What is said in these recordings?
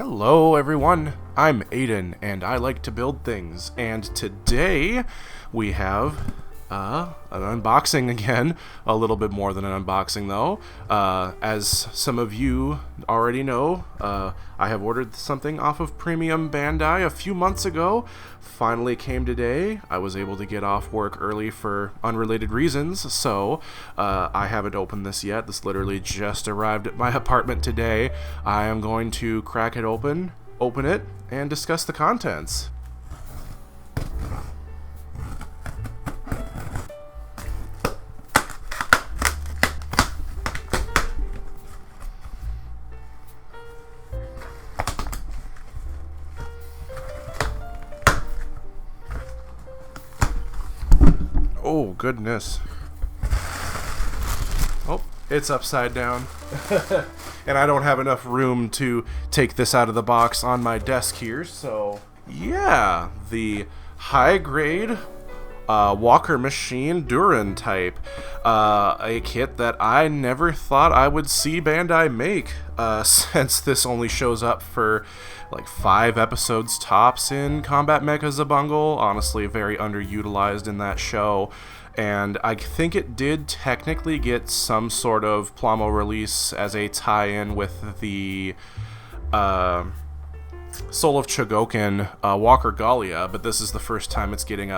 Hello everyone, I'm Aiden and I like to build things, and today we have an unboxing again, a little bit more than an unboxing though. As some of you already know, I have ordered something off of Premium Bandai a few months ago. Finally came today. I was able to get off work early for unrelated reasons, so I haven't opened this yet. This literally just arrived at my apartment today. I am going to crack it open it, and discuss the contents. Oh, goodness. Oh, it's upside down. And I don't have enough room to take this out of the box on my desk here, so yeah, the high-grade Walker Machine Durun Type, a kit that I never thought I would see Bandai make, since this only shows up for like 5 episodes tops in Combat Mecha Zabungle. Honestly, very underutilized in that show. And I think it did technically get some sort of Plamo release as a tie-in with the Soul of Chogokin Walker Gallia, but this is the first time it's getting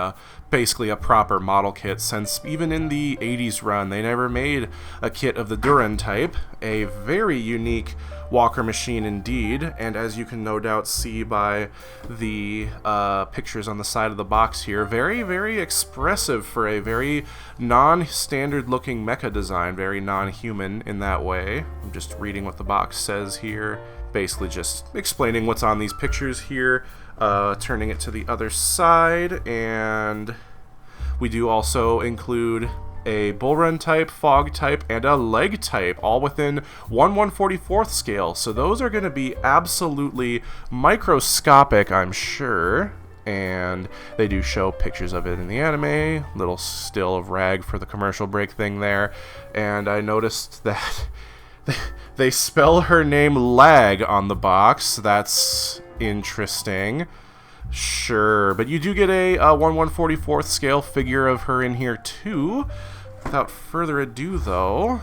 basically a proper model kit, since even in the 80s run they never made a kit of the Durun type. A very unique Walker machine indeed, and as you can no doubt see by the pictures on the side of the box here, very, very expressive for a very non-standard looking mecha design, very non-human in that way. I'm just reading what the box says here, basically just explaining what's on these pictures here, turning it to the other side, and we do also include a bull run type, fog type, and a leg type, all within 1/144th scale. So those are going to be absolutely microscopic, I'm sure. And they do show pictures of it in the anime, little still of Rag for the commercial break thing there. And I noticed that they spell her name Lag on the box. That's interesting. Sure, but you do get a 1/144th scale figure of her in here too. Without further ado though,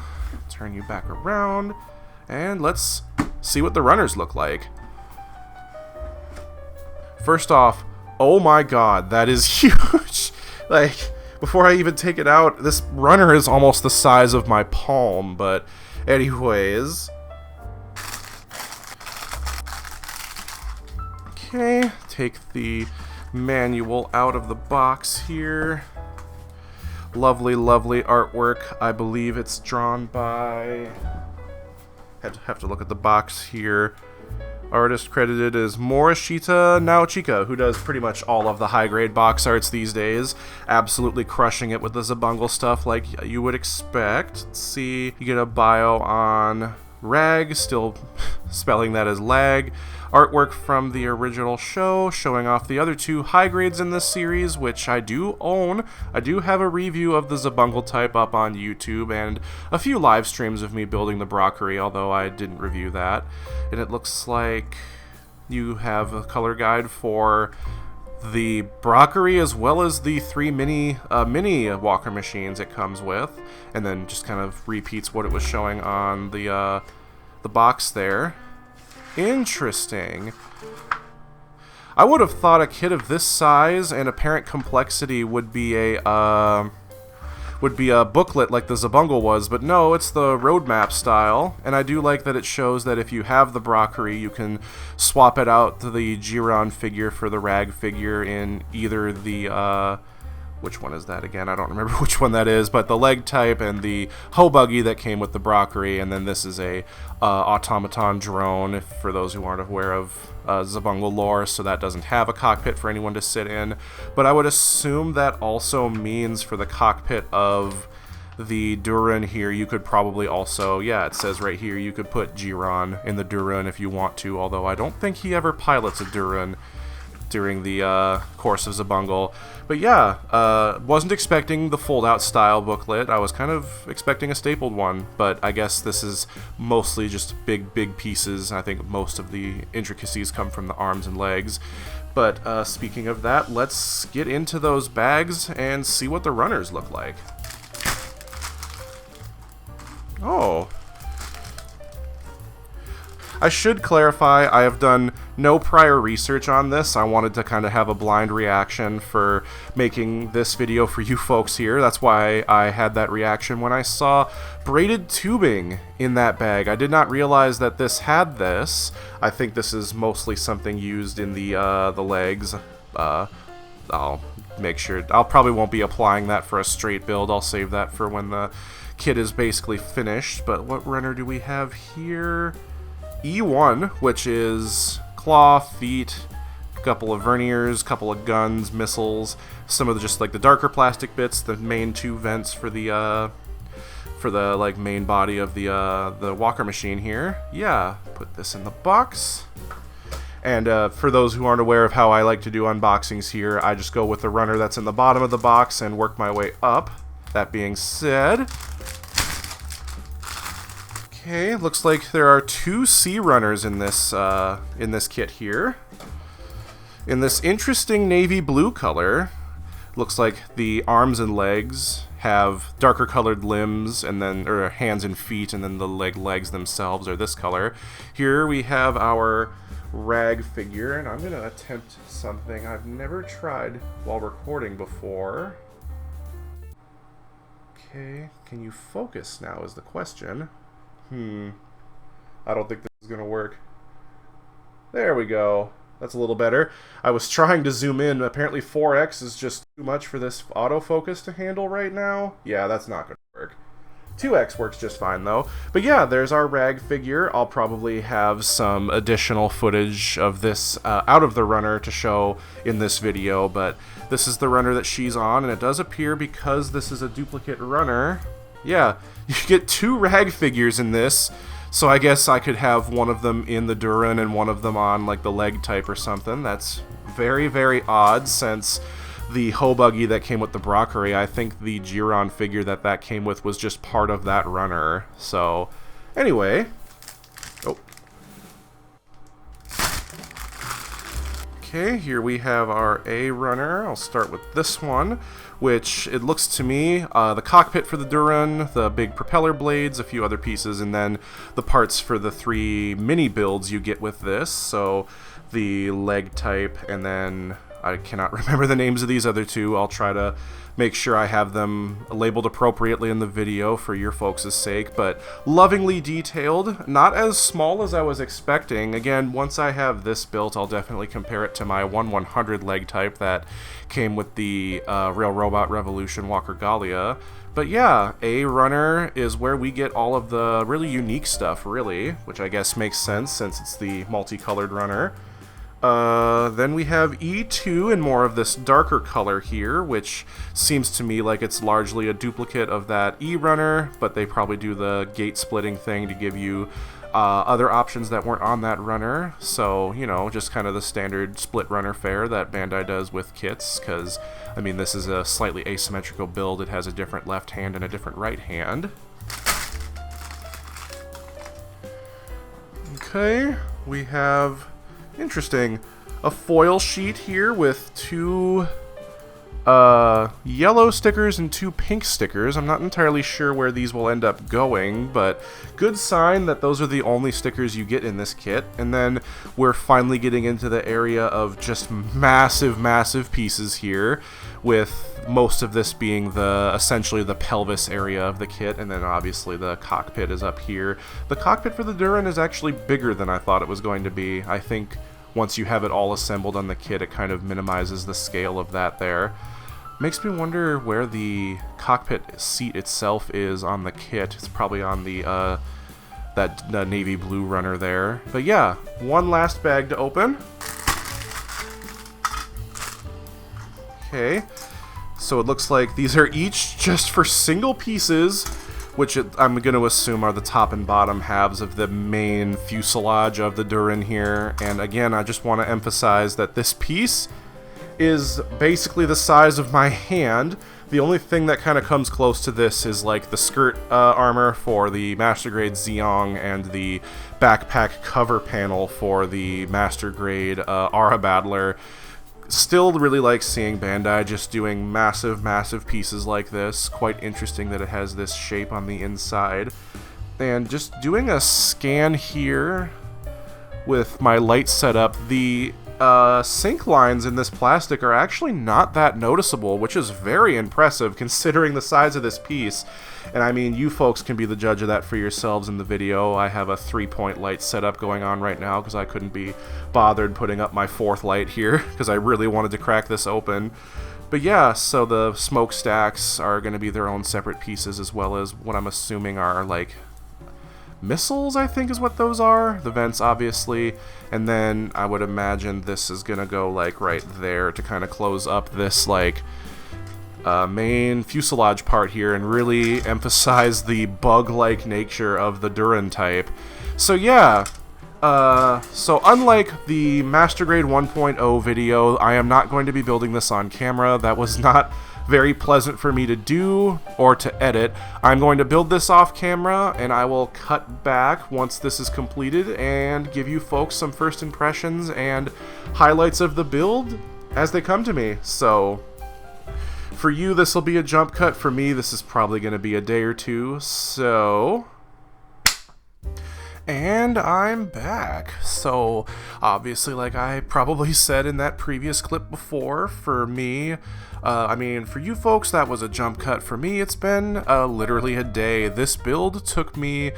turn you back around and let's see what the runners look like. First off, oh my god, that is huge. Like, before I even take it out, this runner is almost the size of my palm, but anyways. Okay, take the manual out of the box here. Lovely, lovely artwork. I believe it's drawn by... have to look at the box here. Artist credited as Morishita Naochika, who does pretty much all of the high-grade box arts these days. Absolutely crushing it with the Zabungle stuff like you would expect. Let's see, you get a bio on Rag, still spelling that as Lag. Artwork from the original show, showing off the other 2 high grades in this series, which I do own. I do have a review of the Zabungle type up on YouTube, and a few live streams of me building the Brockery, although I didn't review that. And it looks like you have a color guide for the Brockery as well as the 3 mini Walker machines it comes with, and then just kind of repeats what it was showing on the box there. Interesting. I would have thought a kit of this size and apparent complexity would be a booklet like the Zabungle was, but no, it's the roadmap style. And I do like that it shows that if you have the Brockery, you can swap it out to the Giron figure for the Rag figure in either the which one is that again? I don't remember which one that is, but the leg type and the hoe buggy that came with the Brockery, and then this is a automaton drone, for those who aren't aware of Zabungle lore, so that doesn't have a cockpit for anyone to sit in. But I would assume that also means for the cockpit of the Durun here, you could probably also, yeah, it says right here, you could put Giron in the Durun if you want to, although I don't think he ever pilots a Durun. during the course of Zabungle. But yeah, wasn't expecting the fold-out style booklet. I was kind of expecting a stapled one, but I guess this is mostly just big pieces. I think most of the intricacies come from the arms and legs. But speaking of that, let's get into those bags and see what the runners look like. Oh. I should clarify, I have done no prior research on this. I wanted to kind of have a blind reaction for making this video for you folks here. That's why I had that reaction when I saw braided tubing in that bag. I did not realize that this had this. I think this is mostly something used in the legs. I'll make sure. I'll probably won't be applying that for a straight build. I'll save that for when the kit is basically finished. But what runner do we have here? E1, which is claw, feet, a couple of verniers, couple of guns, missiles, some of the just like the darker plastic bits, the main two vents for the like main body of the walker machine here. Yeah, put this in the box. And for those who aren't aware of how I like to do unboxings here, I just go with the runner that's in the bottom of the box and work my way up. That being said, okay, looks like there are 2 C runners in this kit here. In this interesting navy blue color, looks like the arms and legs have darker colored limbs, and then or hands and feet, and then the legs themselves are this color. Here we have our rag figure, and I'm gonna attempt something I've never tried while recording before. Okay, can you focus now is the question. I don't think this is gonna work. There we go. That's a little better. I was trying to zoom in. Apparently 4x is just too much for this autofocus to handle right now. Yeah, that's not gonna work. 2x works just fine though. But yeah, there's our rag figure. I'll probably have some additional footage of this out of the runner to show in this video, but this is the runner that she's on, and it does appear, because this is a duplicate runner, yeah, you get 2 rag figures in this, so I guess I could have one of them in the Durun and one of them on like the leg type or something. That's very odd, since the hoe buggy that came with the Brockery, I think the Giron figure that came with was just part of that runner. So anyway, okay, here we have our A runner. I'll start with this one, which it looks to me, the cockpit for the Durun, the big propeller blades, a few other pieces, and then the parts for the 3 mini builds you get with this. So the leg type, and then I cannot remember the names of these other 2. I'll try to make sure I have them labeled appropriately in the video for your folks' sake, but lovingly detailed, not as small as I was expecting. Again, once I have this built, I'll definitely compare it to my 1/100 leg type that came with the Rail Robot Revolution Walker Gallia. But yeah, A runner is where we get all of the really unique stuff, really, which I guess makes sense since it's the multicolored runner. Then we have E2 and more of this darker color here, which seems to me like it's largely a duplicate of that E runner, but they probably do the gate splitting thing to give you other options that weren't on that runner. So, you know, just kind of the standard split runner fare that Bandai does with kits, because, I mean, this is a slightly asymmetrical build. It has a different left hand and a different right hand. Okay, we have... interesting. A foil sheet here with 2 yellow stickers and 2 pink stickers. I'm not entirely sure where these will end up going, but good sign that those are the only stickers you get in this kit. And then we're finally getting into the area of just massive pieces here, with most of this being essentially the pelvis area of the kit, and then obviously the cockpit is up here. The cockpit for the Durun is actually bigger than I thought it was going to be. I think once you have it all assembled on the kit, it kind of minimizes the scale of that there. Makes me wonder where the cockpit seat itself is on the kit. It's probably on the that navy blue runner there. But yeah, one last bag to open. Okay, so it looks like these are each just for single pieces which I'm going to assume are the top and bottom halves of the main fuselage of the Durun here. And again, I just want to emphasize that this piece is basically the size of my hand. The only thing that kind of comes close to this is like the skirt armor for the Master Grade Zeong and the backpack cover panel for the Master Grade Aura Battler. Still really like seeing Bandai just doing massive pieces like this. Quite interesting that it has this shape on the inside. And just doing a scan here with my light setup, the sync lines in this plastic are actually not that noticeable, which is very impressive considering the size of this piece. And I mean, you folks can be the judge of that for yourselves in the video. I have a 3-point light setup going on right now because I couldn't be bothered putting up my 4th light here because I really wanted to crack this open. But yeah, so the smokestacks are going to be their own separate pieces, as well as what I'm assuming are like missiles, I think is what those are. The vents, obviously. And then I would imagine this is going to go like right there to kind of close up this like main fuselage part here and really emphasize the bug-like nature of the Durun type. So yeah, so unlike the Master Grade 1.0 video, I am not going to be building this on camera. That was not very pleasant for me to do or to edit. I'm going to build this off camera, and I will cut back once this is completed and give you folks some first impressions and highlights of the build as they come to me. So for you, this will be a jump cut. For me, this is probably going to be a day or two. So, and I'm back. So obviously, like I probably said in that previous clip before, for me, I mean, for you folks, that was a jump cut. For me, it's been literally a day. This build took me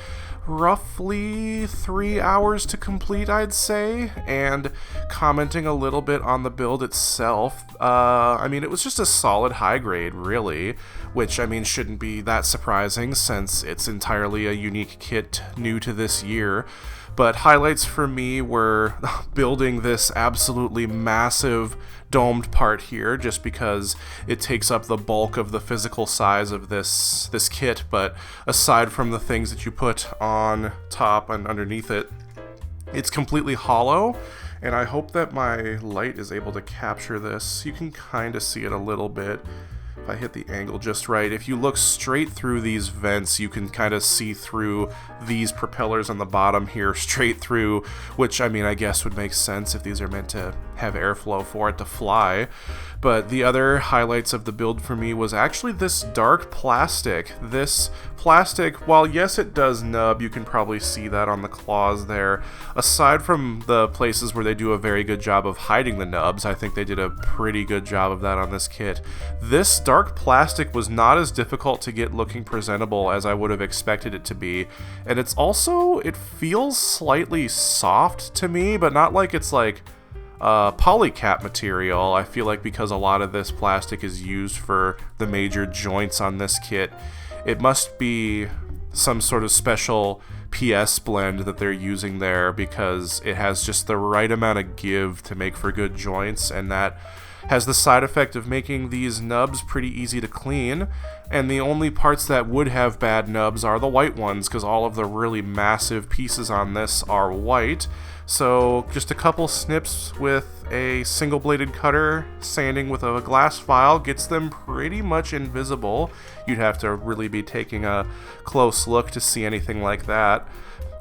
roughly 3 hours to complete, I'd say, and commenting a little bit on the build itself, I mean, it was just a solid high grade, really, which, I mean, shouldn't be that surprising since it's entirely a unique kit new to this year. But highlights for me were building this absolutely massive domed part here, just because it takes up the bulk of the physical size of this kit. But aside from the things that you put on top and underneath it, it's completely hollow. And I hope that my light is able to capture this. You can kind of see it a little bit if I hit the angle just right. If you look straight through these vents, you can kind of see through these propellers on the bottom here, straight through, which, I mean, I guess would make sense if these are meant to have airflow for it to fly. But the other highlights of the build for me was actually this dark plastic. This plastic, while yes it does nub, you can probably see that on the claws there. Aside from the places where they do a very good job of hiding the nubs, I think they did a pretty good job of that on this kit. This dark plastic was not as difficult to get looking presentable as I would have expected it to be. And it's also, it feels slightly soft to me, but not like it's like polycap material. I feel like because a lot of this plastic is used for the major joints on this kit, it must be some sort of special PS blend that they're using there, because it has just the right amount of give to make for good joints, and that has the side effect of making these nubs pretty easy to clean. And the only parts that would have bad nubs are the white ones, because all of the really massive pieces on this are white. So just a couple snips with a single-bladed cutter, sanding with a glass file, gets them pretty much invisible. You'd have to really be taking a close look to see anything like that.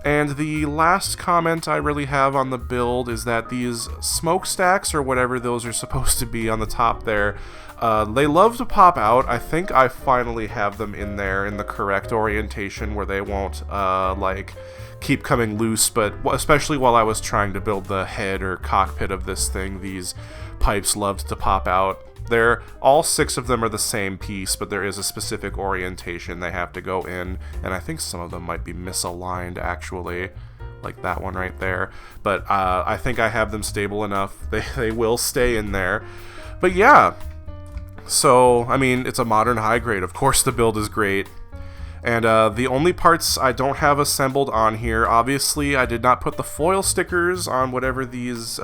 And the last comment I really have on the build is that these smokestacks, or whatever those are supposed to be on the top there, they love to pop out. I think I finally have them in there in the correct orientation where they won't like keep coming loose, but especially while I was trying to build the head or cockpit of this thing, these pipes loved to pop out. All 6 of them are the same piece, but there is a specific orientation they have to go in, and I think some of them might be misaligned actually, like that one right there. But I think I have them stable enough. They will stay in there. But yeah, so I mean, it's a modern high grade. Of course the build is great. And the only parts I don't have assembled on here, obviously I did not put the foil stickers on whatever these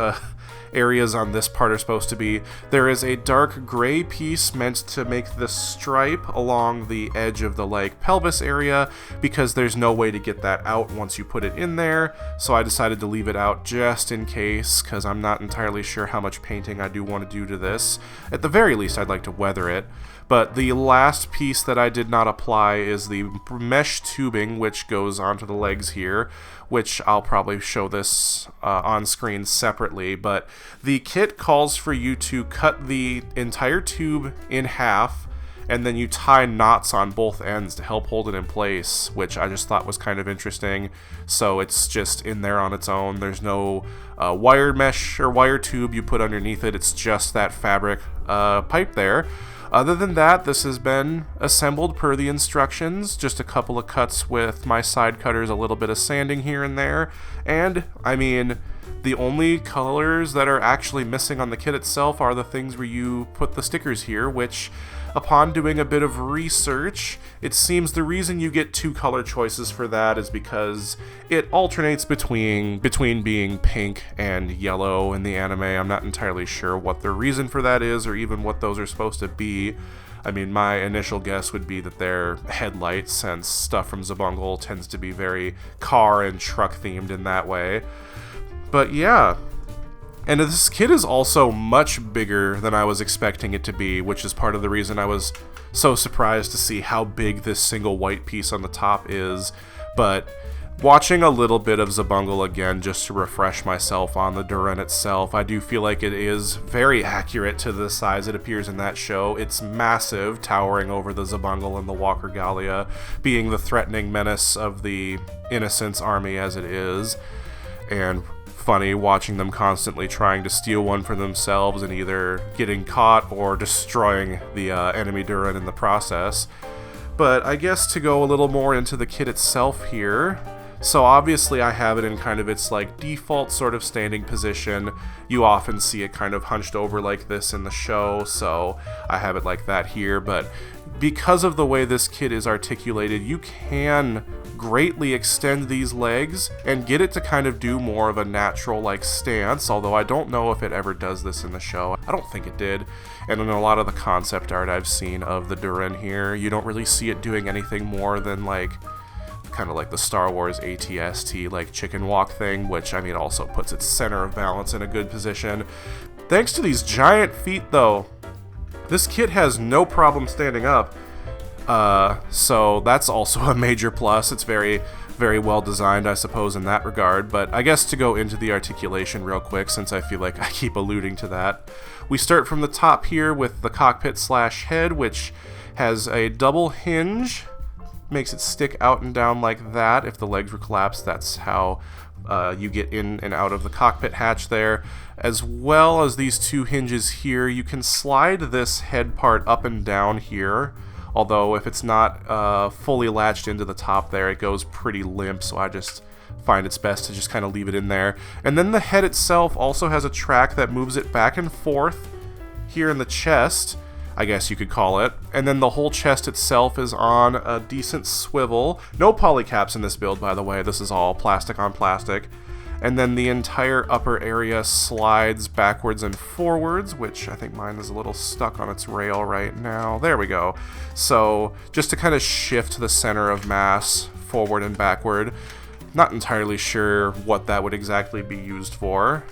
areas on this part are supposed to be. There is a dark gray piece meant to make the stripe along the edge of the like pelvis area, because there's no way to get that out once you put it in there, so I decided to leave it out just in case, because I'm not entirely sure how much painting I do want to do to this. At the very least, I'd like to weather it. But the last piece that I did not apply is the mesh tubing, which goes onto the legs here, which I'll probably show this on screen separately. But the kit calls for you to cut the entire tube in half, and then you tie knots on both ends to help hold it in place, which I just thought was kind of interesting. So it's just in there on its own. There's no wire mesh or wire tube you put underneath it. It's just that fabric pipe there. Other than that, this has been assembled per the instructions, just a couple of cuts with my side cutters, a little bit of sanding here and there, and, I mean, the only colors that are actually missing on the kit itself are the things where you put the stickers here, which, upon doing a bit of research, it seems the reason you get two color choices for that is because it alternates between being pink and yellow in the anime. I'm not entirely sure what the reason for that is, or even what those are supposed to be. I mean, my initial guess would be that they're headlights, since stuff from Zbungle tends to be very car and truck themed in that way. But yeah. And this kit is also much bigger than I was expecting it to be, which is part of the reason I was so surprised to see how big this single white piece on the top is. But watching a little bit of Zbungle again just to refresh myself on the Durun itself, I do feel like it is very accurate to the size it appears in that show. It's massive, towering over the Zbungle and the Walker Gallia, being the threatening menace of the Innocence army as it is. And funny watching them constantly trying to steal one for themselves and either getting caught or destroying the enemy Durun in the process. But I guess to go a little more into the kit itself here, so obviously I have it in kind of its like default sort of standing position. You often see it kind of hunched over like this in the show, so I have it like that here. But because of the way this kit is articulated, you can greatly extend these legs and get it to kind of do more of a natural like stance, although I don't know if it ever does this in the show. I don't think it did. And in a lot of the concept art I've seen of the Durun here, you don't really see it doing anything more than like kind of like the Star Wars ATST like chicken walk thing, which I mean also puts its center of balance in a good position. Thanks to these giant feet though, this kit has no problem standing up. So that's also a major plus. It's very, very well designed, I suppose, in that regard. But I guess to go into the articulation real quick, since I feel like I keep alluding to that, we start from the top here with the cockpit/head, which has a double hinge, makes it stick out and down like that. If the legs were collapsed, that's how you get in and out of the cockpit hatch there. As well as these two hinges here, you can slide this head part up and down here. Although if it's not fully latched into the top there, it goes pretty limp, so I just find it's best to just kind of leave it in there. And then the head itself also has a track that moves it back and forth here in the chest, I guess you could call it. And then the whole chest itself is on a decent swivel. No polycaps in this build, by the way. This is all plastic on plastic. And then the entire upper area slides backwards and forwards, which I think mine is a little stuck on its rail right now. There we go. So just to kind of shift the center of mass forward and backward. Not entirely sure what that would exactly be used for.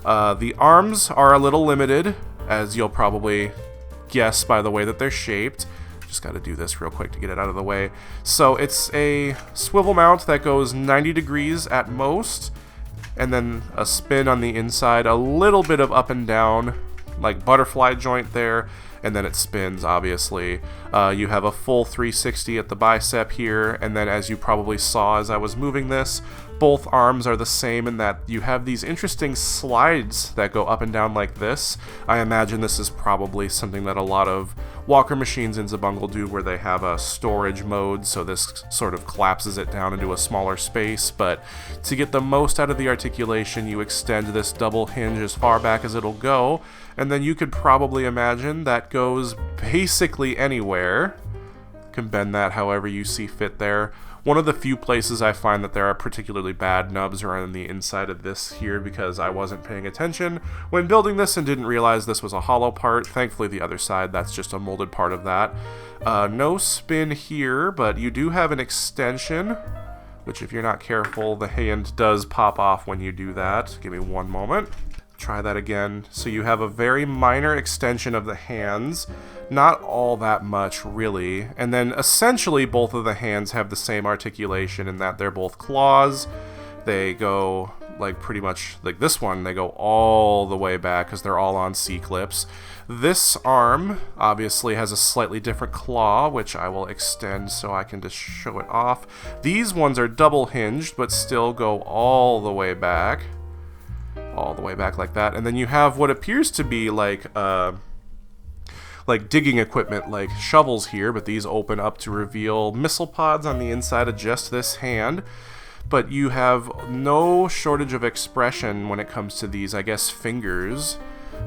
The arms are a little limited, as you'll probably guess by the way that they're shaped. Just got to do this real quick to get it out of the way. So it's a swivel mount that goes 90 degrees at most, and then a spin on the inside, a little bit of up and down, like butterfly joint there, and then it spins, obviously. You have a full 360 at the bicep here, and then as you probably saw as I was moving this, both arms are the same in that you have these interesting slides that go up and down like this. I imagine this is probably something that a lot of walker machines in Zbungle do, where they have a storage mode, so this sort of collapses it down into a smaller space. But to get the most out of the articulation, you extend this double hinge as far back as it'll go, and then you could probably imagine that goes basically anywhere. can bend that however you see fit there. One of the few places I find that there are particularly bad nubs are on the inside of this here, because I wasn't paying attention when building this and didn't realize this was a hollow part. Thankfully the other side, that's just a molded part of that. No spin here, but you do have an extension, which if you're not careful, the hand does pop off when you do that. Give me one moment. Try that again. So you have a very minor extension of the hands, not all that much really, and then essentially both of the hands have the same articulation in that they're both claws. They go like pretty much like this one, they go all the way back because they're all on C-clips. This arm obviously has a slightly different claw, which I will extend so I can just show it off. These ones are double hinged but still go all the way back. All the way back like that. And then you have what appears to be like digging equipment, like shovels here, but these open up to reveal missile pods on the inside of just this hand. But you have no shortage of expression when it comes to these, I guess, fingers,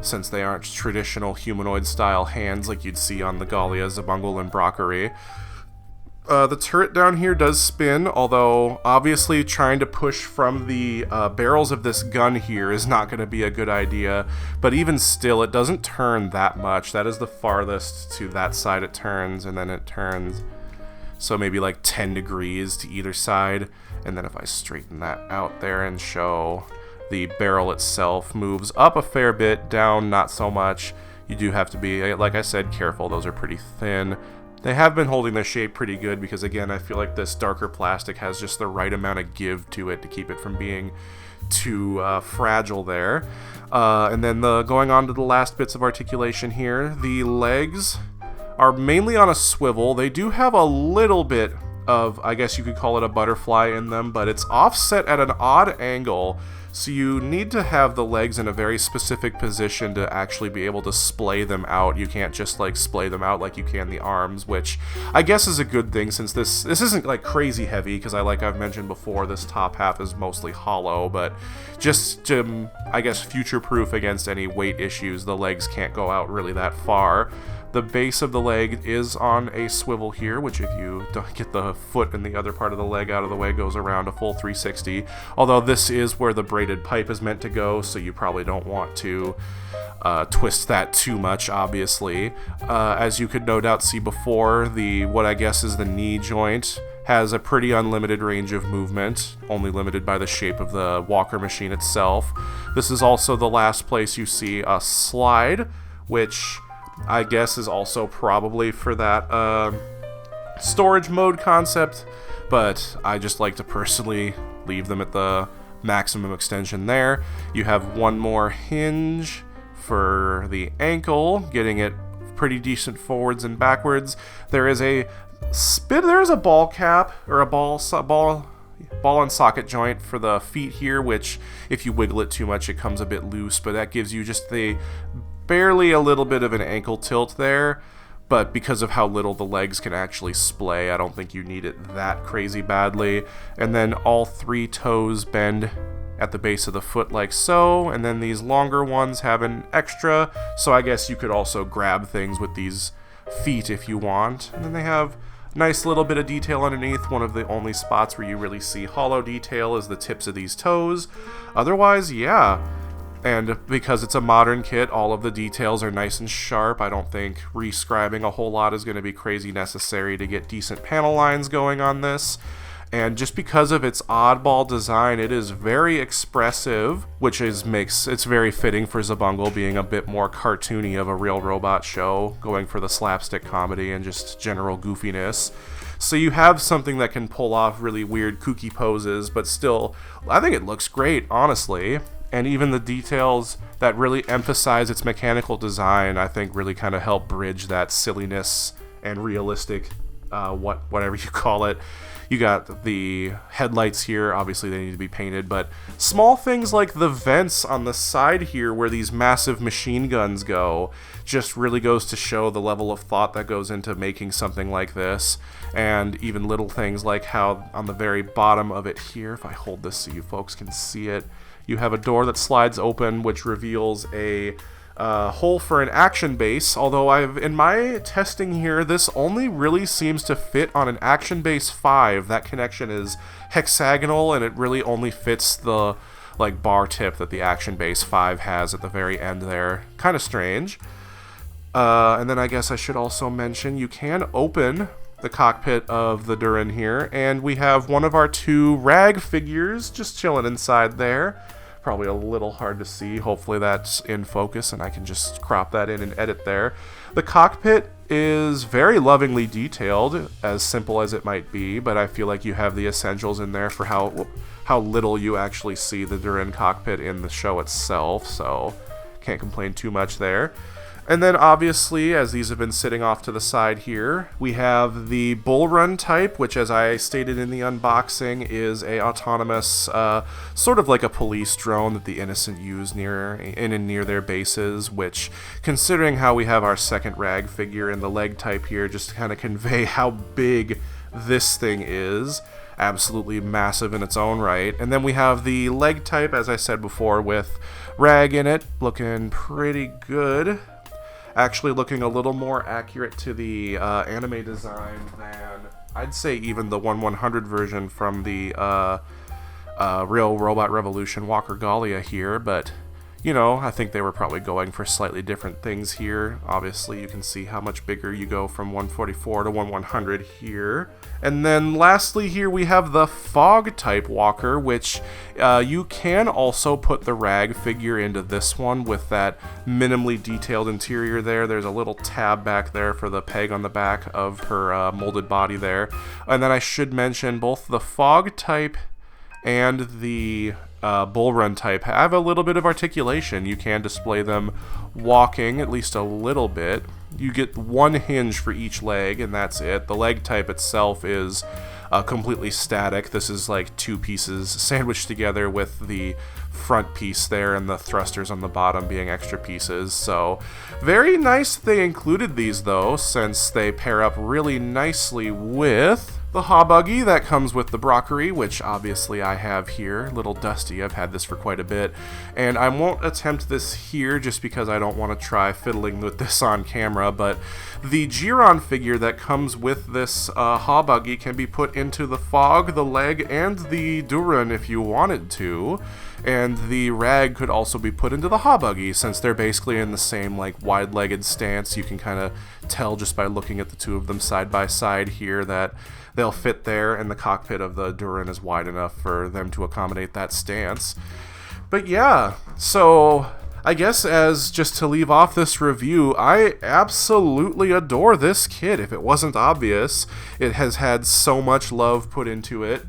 since they aren't traditional humanoid-style hands like you'd see on the Gallia, Zabungle, and Brockery. The turret down here does spin, although obviously trying to push from the barrels of this gun here is not going to be a good idea, but even still, it doesn't turn that much. That is the farthest to that side it turns, and then it turns, so maybe like 10 degrees to either side, and then if I straighten that out there and show the barrel itself moves up a fair bit, down not so much. You do have to be, like I said, careful. Those are pretty thin. They have been holding their shape pretty good because, again, I feel like this darker plastic has just the right amount of give to it to keep it from being too fragile there. And then going on to the last bits of articulation here, the legs are mainly on a swivel. They do have a little bit of, I guess you could call it a butterfly in them, but it's offset at an odd angle. So you need to have the legs in a very specific position to actually be able to splay them out. You can't just like splay them out like you can the arms, which I guess is a good thing since this isn't like crazy heavy, because like I've mentioned before, this top half is mostly hollow, but just to, I guess, future-proof against any weight issues, the legs can't go out really that far. The base of the leg is on a swivel here, which if you don't get the foot and the other part of the leg out of the way, goes around a full 360. Although this is where the braided pipe is meant to go, so you probably don't want to twist that too much, obviously. As you could no doubt see before, what I guess is the knee joint has a pretty unlimited range of movement, only limited by the shape of the walker machine itself. This is also the last place you see a slide, which I guess is also probably for that storage mode concept, but I just like to personally leave them at the maximum extension there. You have one more hinge for the ankle, getting it pretty decent forwards and backwards. There is a ball cap, or a ball and socket joint for the feet here, which if you wiggle it too much it comes a bit loose, but that gives you just barely a little bit of an ankle tilt there. But because of how little the legs can actually splay, I don't think you need it that crazy badly. And then all three toes bend at the base of the foot like so, and then these longer ones have an extra, so I guess you could also grab things with these feet if you want. And then they have nice little bit of detail underneath. One of the only spots where you really see hollow detail is the tips of these toes. Otherwise, yeah. And because it's a modern kit, all of the details are nice and sharp. I don't think rescribing a whole lot is going to be crazy necessary to get decent panel lines going on this. And just because of its oddball design, it is very expressive, which makes it's very fitting for Zabungle, being a bit more cartoony of a real robot show, going for the slapstick comedy and just general goofiness. So you have something that can pull off really weird, kooky poses, but still, I think it looks great, honestly. And even the details that really emphasize its mechanical design, I think really kind of help bridge that silliness and realistic, whatever you call it. You got the headlights here, obviously they need to be painted, but small things like the vents on the side here where these massive machine guns go just really goes to show the level of thought that goes into making something like this. And even little things like how on the very bottom of it here, if I hold this so you folks can see it, you have a door that slides open, which reveals a hole for an action base, although in my testing here, this only really seems to fit on an action base 5. That connection is hexagonal, and it really only fits the like bar tip that the action base 5 has at the very end there. Kind of strange. And then I guess I should also mention you can open the cockpit of the Durun here, and we have one of our 2 rag figures just chilling inside there. Probably a little hard to see. Hopefully that's in focus and I can just crop that in and edit there. The cockpit is very lovingly detailed, as simple as it might be, but I feel like you have the essentials in there for how little you actually see the Durun cockpit in the show itself, so can't complain too much there. And then obviously, as these have been sitting off to the side here, we have the Bull Run type, which, as I stated in the unboxing, is a autonomous, sort of like a police drone that the Innocent use in and near their bases, which, considering how we have our second rag figure in the leg type here, just to kind of convey how big this thing is. Absolutely massive in its own right. And then we have the leg type, as I said before, with rag in it, looking pretty good. Actually looking a little more accurate to the anime design than, I'd say, even the 1/100 version from the Real Robot Revolution Walker Gallia here, but you know, I think they were probably going for slightly different things here. Obviously, you can see how much bigger you go from 144 to 1/100 here. And then lastly here we have the Fog type walker, which you can also put the rag figure into this one with that minimally detailed interior there. There's a little tab back there for the peg on the back of her molded body there. And then I should mention both the Fog type and the Bull Run type have a little bit of articulation. You can display them walking at least a little bit. You get one hinge for each leg, and that's it. The leg type itself is completely static. This is like 2 pieces sandwiched together with the front piece there and the thrusters on the bottom being extra pieces. So very nice they included these though, since they pair up really nicely with the Hobuggy that comes with the Brockery, which obviously I have here. Little dusty, I've had this for quite a bit. And I won't attempt this here just because I don't want to try fiddling with this on camera, but the Giron figure that comes with this Hobuggy can be put into the Fog, the Leg, and the Durun if you wanted to. And the rag could also be put into the Hobuggy, since they're basically in the same like wide-legged stance. You can kind of tell just by looking at the 2 of them side by side here that they'll fit there, and the cockpit of the Durun is wide enough for them to accommodate that stance. But yeah, so I guess as just to leave off this review, I absolutely adore this kit. If it wasn't obvious, it has had so much love put into it.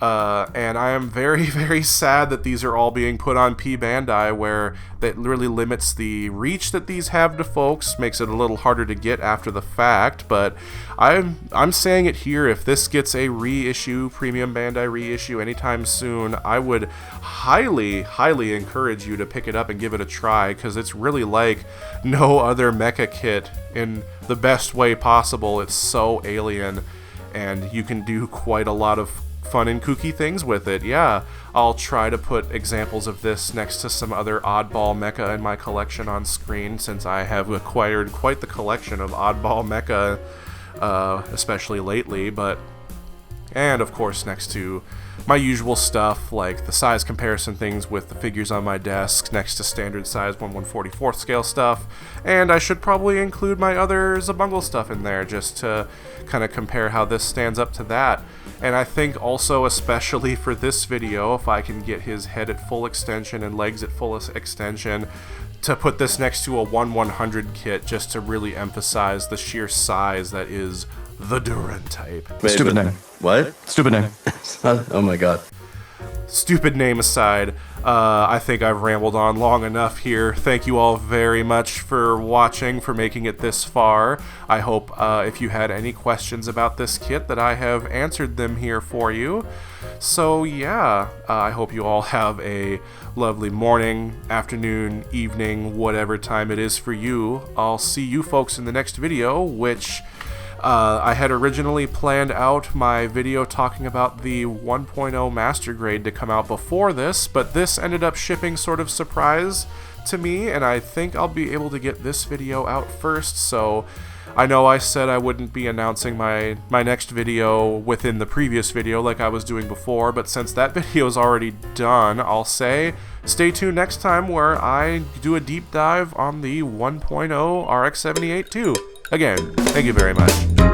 And I am very, very sad that these are all being put on P Bandai, where that really limits the reach that these have to folks, makes it a little harder to get after the fact. But I'm saying it here, if this gets a reissue, Premium Bandai reissue anytime soon, I would highly, highly encourage you to pick it up and give it a try, because it's really like no other mecha kit in the best way possible. It's so alien, and you can do quite a lot of fun and kooky things with it. Yeah, I'll try to put examples of this next to some other oddball mecha in my collection on screen, since I have acquired quite the collection of oddball mecha, especially lately. And of course next to my usual stuff like the size comparison things with the figures on my desk next to standard size 1/144th scale stuff, and I should probably include my other Zabungle stuff in there just to kind of compare how this stands up to that. And I think also, especially for this video, if I can get his head at full extension and legs at full extension, to put this next to a 1/100 kit just to really emphasize the sheer size that is the Durun type. Wait, Stupid name. What? Stupid name. Oh my god. Stupid name aside, I think I've rambled on long enough here. Thank you all very much for watching, for making it this far. I hope if you had any questions about this kit that I have answered them here for you. So yeah, I hope you all have a lovely morning, afternoon, evening, whatever time it is for you. I'll see you folks in the next video, which I had originally planned out my video talking about the 1.0 Master Grade to come out before this, but this ended up shipping sort of surprise to me, and I think I'll be able to get this video out first, so I know I said I wouldn't be announcing my next video within the previous video like I was doing before, but since that video is already done, I'll say stay tuned next time where I do a deep dive on the 1.0 RX-78 too. Again, thank you very much.